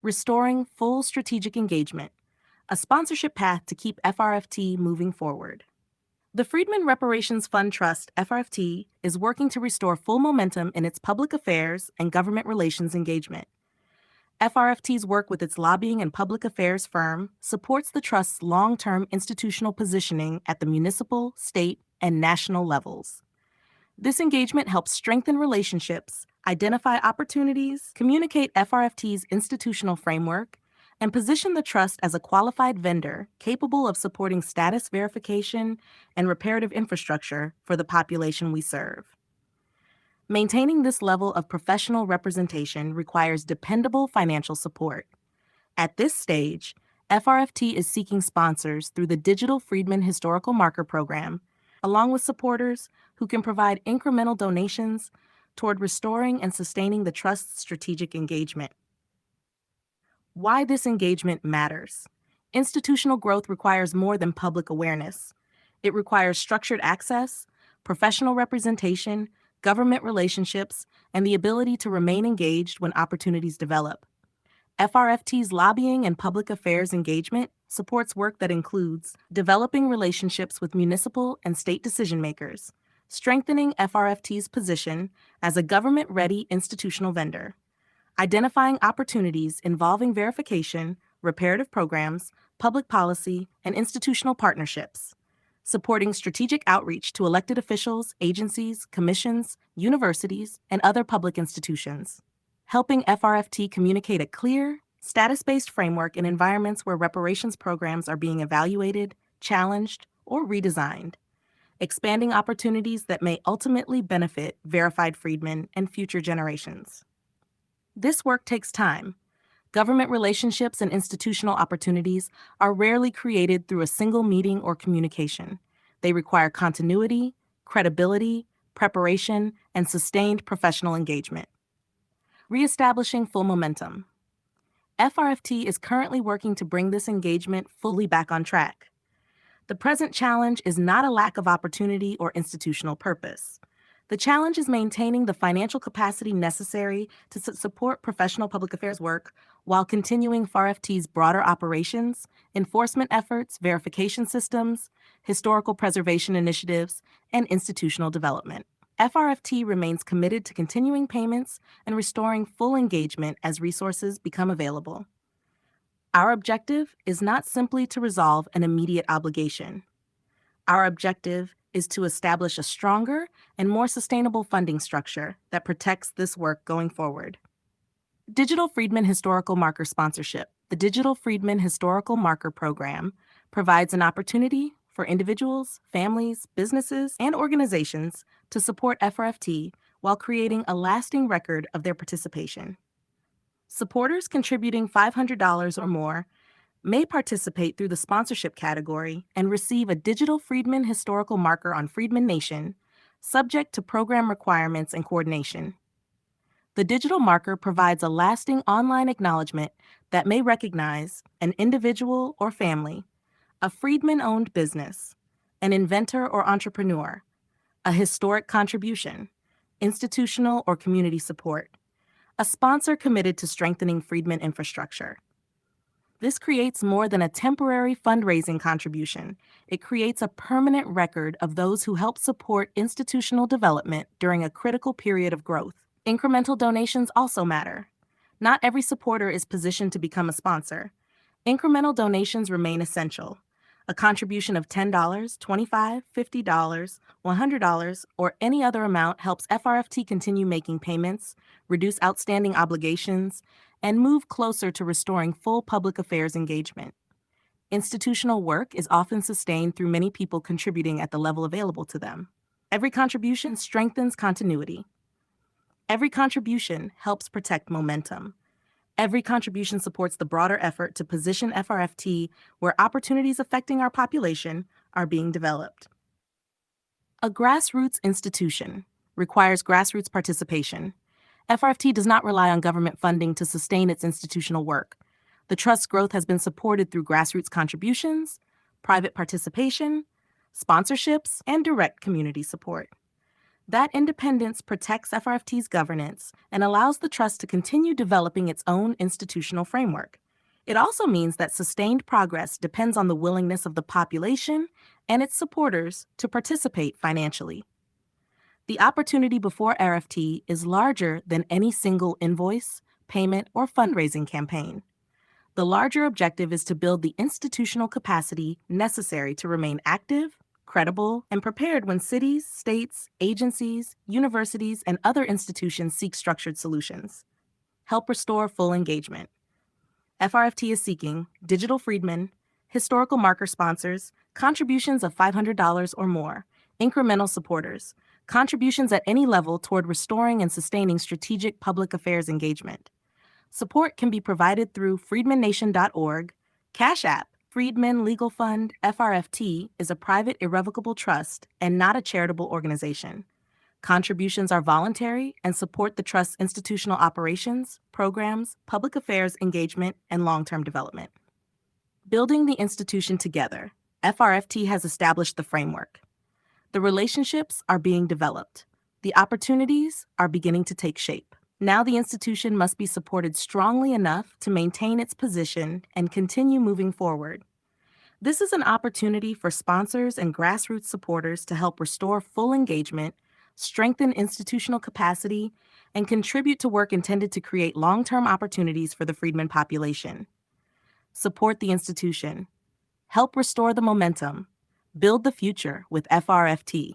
Restoring full strategic engagement, a sponsorship path to keep FRFT moving forward. The Freedmen Reparations Fund Trust, FRFT, is working to restore full momentum in its public affairs and government relations engagement. FRFT's work with its lobbying and public affairs firm supports the Trust's long-term institutional positioning at the municipal, state, and national levels. This engagement helps strengthen relationships, identify opportunities, communicate FRFT's institutional framework, and position the Trust as a qualified vendor capable of supporting status verification and reparative infrastructure for the population we serve. Maintaining this level of professional representation requires dependable financial support. At this stage, FRFT is seeking sponsors through the Digital Freedmen Historical Marker Program, along with supporters who can provide incremental donations toward restoring and sustaining the Trust's strategic engagement. Why this engagement matters. Institutional growth requires more than public awareness. It requires structured access, professional representation, government relationships, and the ability to remain engaged when opportunities develop. FRFT's lobbying and public affairs engagement supports work that includes developing relationships with municipal and state decision-makers, strengthening FRFT's position as a government-ready institutional vendor, identifying opportunities involving verification, reparative programs, public policy, and institutional partnerships, supporting strategic outreach to elected officials, agencies, commissions, universities, and other public institutions, helping FRFT communicate a clear, status-based framework in environments where reparations programs are being evaluated, challenged, or redesigned, expanding opportunities that may ultimately benefit verified freedmen and future generations. This work takes time. Government relationships and institutional opportunities are rarely created through a single meeting or communication. They require continuity, credibility, preparation, and sustained professional engagement. Reestablishing full momentum. FRFT is currently working to bring this engagement fully back on track. The present challenge is not a lack of opportunity or institutional purpose. The challenge is maintaining the financial capacity necessary to support professional public affairs work while continuing FRFT's broader operations, enforcement efforts, verification systems, historical preservation initiatives, and institutional development. FRFT remains committed to continuing payments and restoring full engagement as resources become available. Our objective is not simply to resolve an immediate obligation. Our objective is to establish a stronger and more sustainable funding structure that protects this work going forward. Digital Freedmen Historical Marker Sponsorship. The Digital Freedmen Historical Marker Program provides an opportunity for individuals, families, businesses, and organizations to support FRFT while creating a lasting record of their participation. Supporters contributing $500 or more may participate through the sponsorship category and receive a digital Freedmen historical marker on Freedmen Nation, subject to program requirements and coordination. The digital marker provides a lasting online acknowledgement that may recognize an individual or family, a Freedmen-owned business, an inventor or entrepreneur, a historic contribution, institutional or community support, a sponsor committed to strengthening Freedmen infrastructure. This creates more than a temporary fundraising contribution. It creates a permanent record of those who help support institutional development during a critical period of growth. Incremental donations also matter. Not every supporter is positioned to become a sponsor. Incremental donations remain essential. A contribution of $10, $25, $50, $100, or any other amount helps FRFT continue making payments, reduce outstanding obligations, and move closer to restoring full public affairs engagement. Institutional work is often sustained through many people contributing at the level available to them. Every contribution strengthens continuity. Every contribution helps protect momentum. Every contribution supports the broader effort to position FRFT where opportunities affecting our population are being developed. A grassroots institution requires grassroots participation. FRFT does not rely on government funding to sustain its institutional work. The Trust's growth has been supported through grassroots contributions, private participation, sponsorships, and direct community support. That independence protects FRFT's governance and allows the trust to continue developing its own institutional framework. It also means that sustained progress depends on the willingness of the population and its supporters to participate financially. The opportunity before RFT is larger than any single invoice, payment, or fundraising campaign. The larger objective is to build the institutional capacity necessary to remain active, credible, and prepared when cities, states, agencies, universities, and other institutions seek structured solutions. Help restore full engagement. FRFT is seeking digital freedmen, historical marker sponsors, contributions of $500 or more, incremental supporters, contributions at any level toward restoring and sustaining strategic public affairs engagement. Support can be provided through freedmennation.org, Cash App. Freedmen Legal Fund, FRFT, is a private irrevocable trust and not a charitable organization. Contributions are voluntary and support the trust's institutional operations, programs, public affairs engagement, and long-term development. Building the institution together, FRFT has established the framework. The relationships are being developed. The opportunities are beginning to take shape. Now the institution must be supported strongly enough to maintain its position and continue moving forward. This is an opportunity for sponsors and grassroots supporters to help restore full engagement, strengthen institutional capacity, and contribute to work intended to create long-term opportunities for the Freedmen population. Support the institution. Help restore the momentum. Build the future with FRFT.